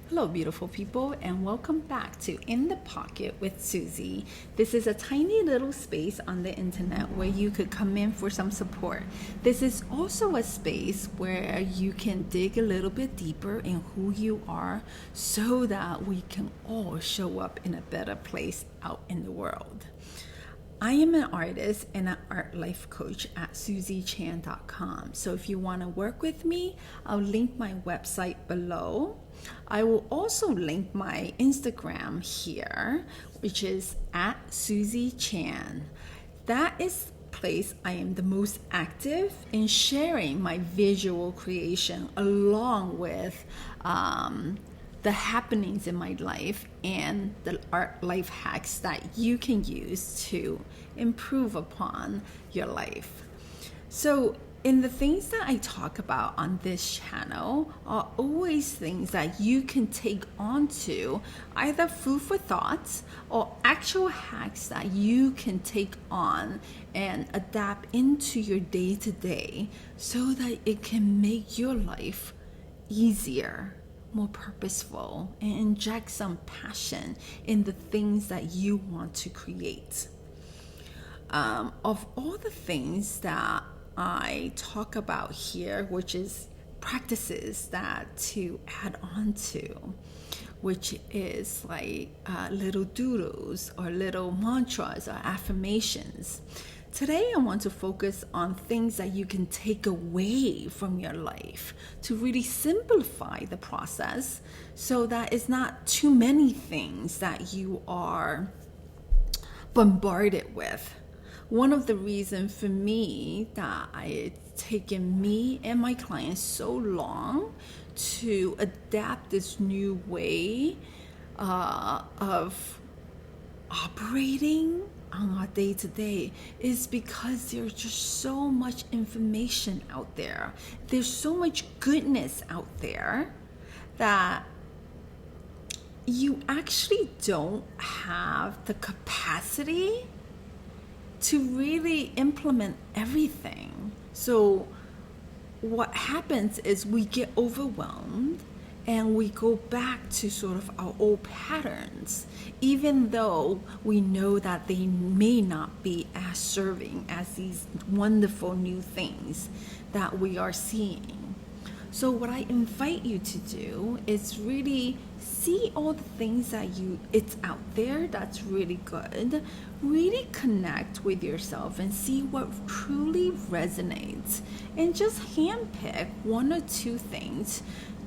Hello, beautiful people, and welcome back to In the Pocket with Suzii. This is a tiny little space on the internet where you could come in for some support. This is also a space where you can dig a little bit deeper in who you are so that we can all show up in a better place out in the world. I am an artist and an art life coach at SuziiChan.com. So if you want to work with me, I'll link my website below. I will also link my Instagram here, which is at Suzii Chan. That is the place I am the most active in sharing my visual creation along with the happenings in my life and the art life hacks that you can use to improve upon your life. So in the things that I talk about on this channel are always things that you can take onto either food for thought or actual hacks that you can take on and adapt into your day-to-day so that it can make your life easier, more purposeful, and inject some passion in the things that you want to create. Of all the things that I talk about here, which is practices that to add on to, which is like little doodles or little mantras or affirmations. Today, I want to focus on things that you can take away from your life to really simplify the process so that it's not too many things that you are bombarded with. One of the reasons for me that it's taken me and my clients so long to adapt this new way of operating on our day-to-day is because there's just so much information out there. There's so much goodness out there that you actually don't have the capacity to really implement everything. So what happens is we get overwhelmed and we go back to sort of our old patterns, even though we know that they may not be as serving as these wonderful new things that we are seeing. So what I invite you to do is really see all the things that it's out there that's really good. Really connect with yourself and see what truly resonates. And just handpick one or two things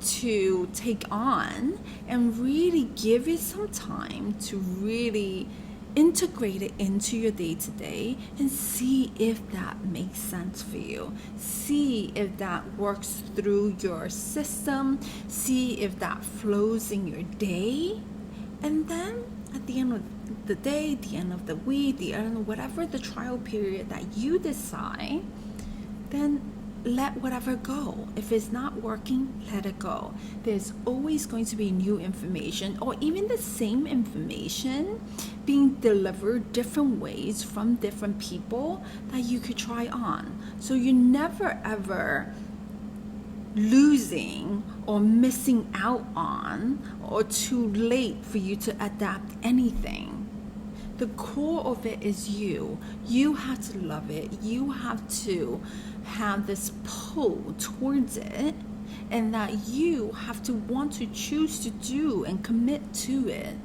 to take on and really give it some time to really integrate it into your day-to-day and see if that makes sense for you. See if that works through your system. See if that flows in your day. And then at the end of the day, the end of the week, the end of whatever the trial period that you decide, then let whatever go. If it's not working, let it go. There's always going to be new information or even the same information being delivered different ways from different people that you could try on. So you're never ever losing or missing out on or too late for you to adapt anything. The core of it is you. You have to love it. You have to have this pull towards it, and that you have to want to choose to do and commit to it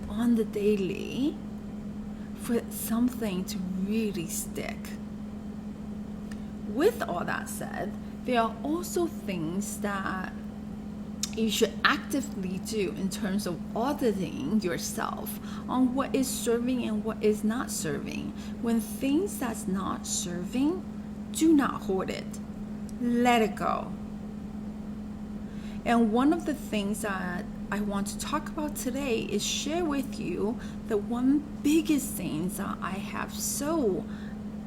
on the daily for something to really stick. With all that said, there are also things that you should actively do in terms of auditing yourself on what is serving and what is not serving. When things that's not serving, do not hoard it. Let it go. And one of the things that I want to talk about today is share with you the one biggest thing that I have so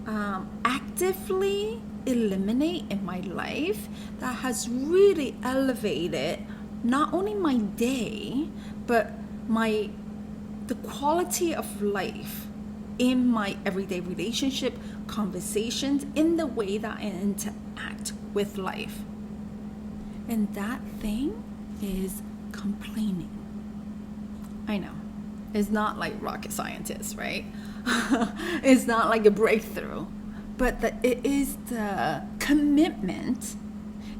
actively eliminate in my life that has really elevated not only my day, but the quality of life in my everyday relationship, conversations, in the way that I interact with life. And that thing is complaining. I know, it's not like rocket scientists, right? It's not like a breakthrough, but it is the commitment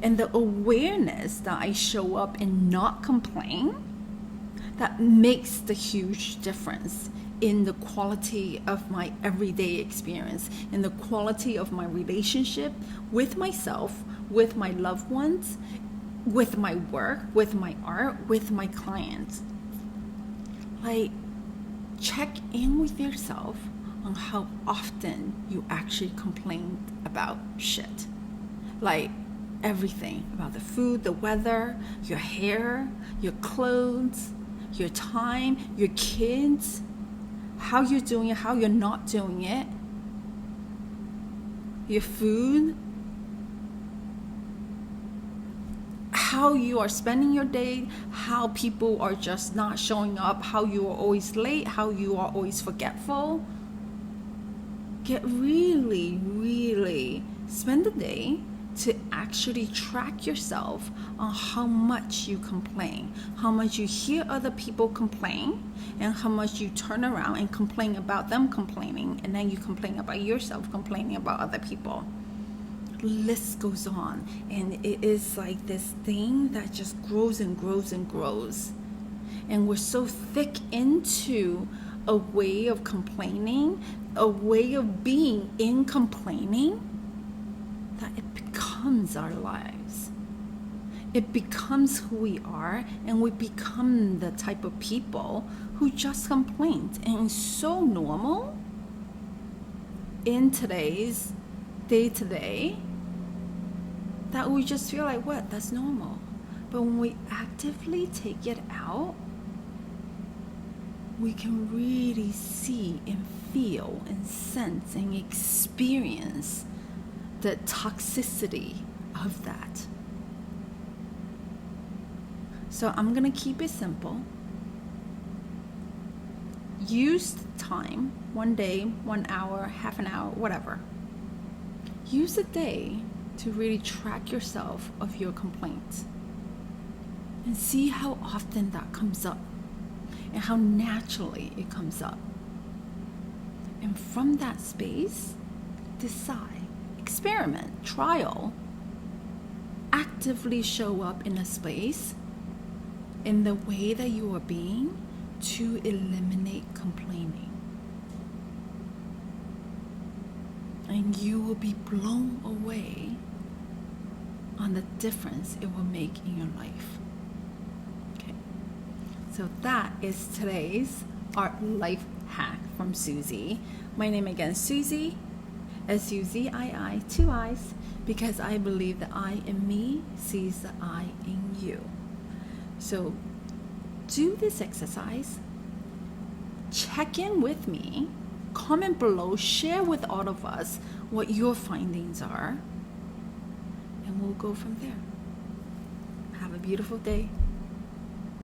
and the awareness that I show up and not complain that makes the huge difference in the quality of my everyday experience, in the quality of my relationship with myself, with my loved ones, with my work, with my art, with my clients. Like, check in with yourself on how often you actually complain about shit. Like everything, about the food, the weather, your hair, your clothes, your time, your kids, how you're doing it, how you're not doing it, your food, how you are spending your day, how people are just not showing up, how you are always late, how you are always forgetful. Get really, really spend the day to actually track yourself on how much you complain, how much you hear other people complain, and how much you turn around and complain about them complaining, and then you complain about yourself complaining about other people. The list goes on, and it is like this thing that just grows and grows and grows. And we're so thick into a way of complaining, a way of being in complaining, that it becomes our lives. It becomes who we are, and we become the type of people who just complain. And it's so normal in today's day-to-day that we just feel like, what? That's normal. But when we actively take it out, we can really see and feel and sense and experience the toxicity of that. So I'm going to keep it simple. Use time, 1 day, 1 hour, half an hour, whatever. Use a day to really track yourself of your complaints and see how often that comes up and how naturally it comes up. And from that space, decide, experiment, trial, actively show up in a space in the way that you are being to eliminate complaining. And you will be blown away on the difference it will make in your life. Okay, so that is today's art life hack from Suzii. My name again, Suzii, S-U-Z-I-I, 2 eyes, because I believe the I in me sees the I in you. So do this exercise, check in with me, comment below, share with all of us what your findings are, and we'll go from there. Have a beautiful day.